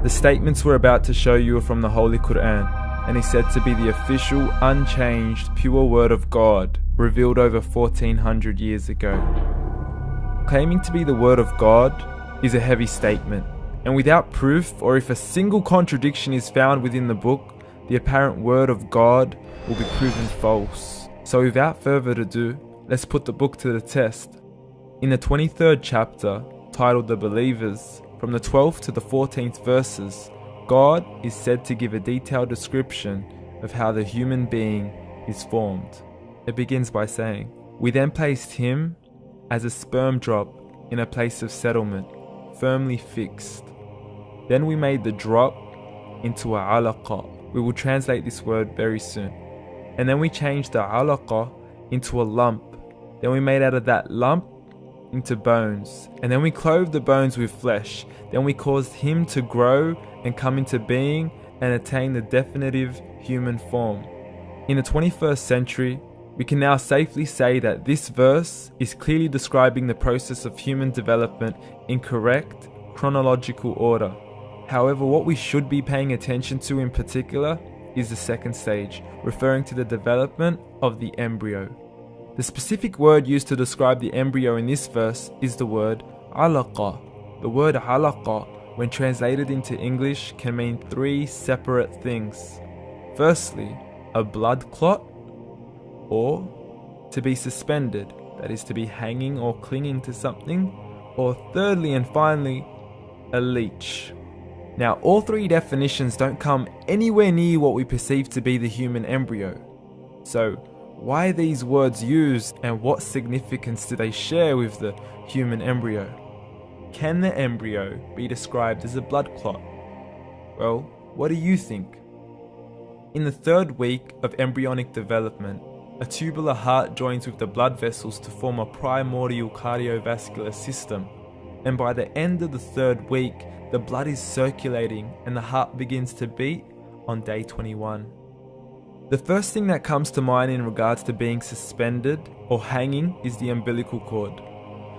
The statements we're about to show you are from the Holy Quran, and is said to be the official, unchanged, pure word of God, revealed over 1400 years ago. Claiming to be the word of God is a heavy statement, and without proof, or if a single contradiction is found within the book, the apparent word of God will be proven false. So without further ado, let's put the book to the test. In the 23rd chapter, titled The Believers, from the 12th to the 14th verses, God is said to give a detailed description of how the human being is formed. It begins by saying, "We then placed him as a sperm drop in a place of settlement, firmly fixed. Then we made the drop into a alaqa." We will translate this word very soon. "And then we changed the alaqa into a lump. Then we made out of that lump into bones. And then we clothed the bones with flesh. Then we caused him to grow and come into being and attain the definitive human form." In the 21st century, we can now safely say that this verse is clearly describing the process of human development in correct chronological order. However, what we should be paying attention to in particular is the second stage, referring to the development of the embryo. The specific word used to describe the embryo in this verse is the word alaqa. The word alaqa, when translated into English, can mean three separate things. Firstly, a blood clot, or to be suspended, that is to be hanging or clinging to something, or thirdly and finally, a leech. Now, all three definitions don't come anywhere near what we perceive to be the human embryo. So, why are these words used, and what significance do they share with the human embryo? Can the embryo be described as a blood clot? Well, what do you think? In the 3rd week of embryonic development, a tubular heart joins with the blood vessels to form a primordial cardiovascular system, and by the end of the 3rd week, the blood is circulating and the heart begins to beat on day 21. The first thing that comes to mind in regards to being suspended or hanging is the umbilical cord.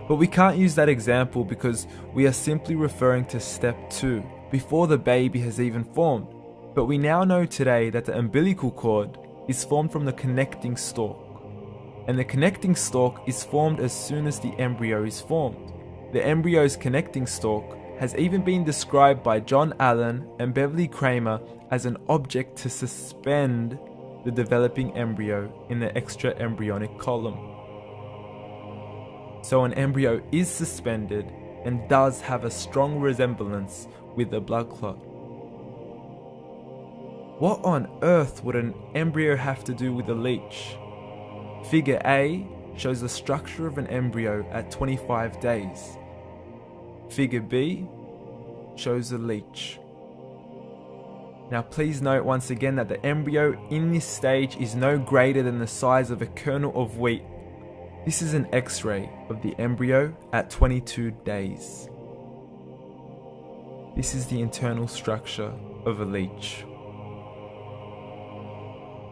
But we can't use that example because we are simply referring to step 2, before the baby has even formed. But we now know today that the umbilical cord is formed from the connecting stalk. And the connecting stalk is formed as soon as the embryo is formed. The embryo's connecting stalk has even been described by John Allen and Beverly Kramer as an object to suspend the developing embryo in the extra embryonic column. So an embryo is suspended and does have a strong resemblance with a blood clot. What on earth would an embryo have to do with a leech? Figure A shows the structure of an embryo at 25 days. Figure B shows a leech. Now please note once again that the embryo in this stage is no greater than the size of a kernel of wheat. This is an X-ray of the embryo at 22 days. This is the internal structure of a leech.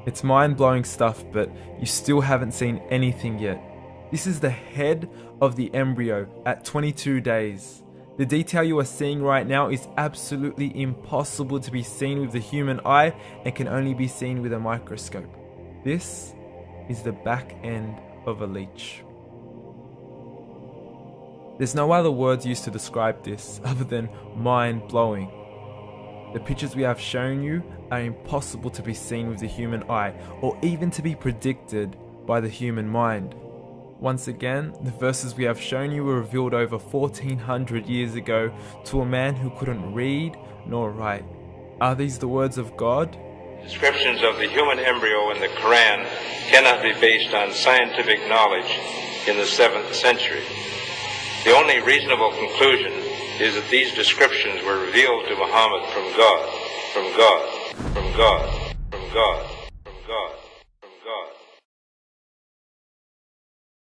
It's mind-blowing stuff, but you still haven't seen anything yet. This is the head of the embryo at 22 days. The detail you are seeing right now is absolutely impossible to be seen with the human eye and can only be seen with a microscope. This is the back end of a leech. There's no other words used to describe this other than mind-blowing. The pictures we have shown you are impossible to be seen with the human eye or even to be predicted by the human mind. Once again, the verses we have shown you were revealed over 1400 years ago to a man who couldn't read nor write. Are these the words of God? Descriptions of the human embryo in the Quran cannot be based on scientific knowledge in the 7th century. The only reasonable conclusion is that these descriptions were revealed to Muhammad from God, from God, from God, from God.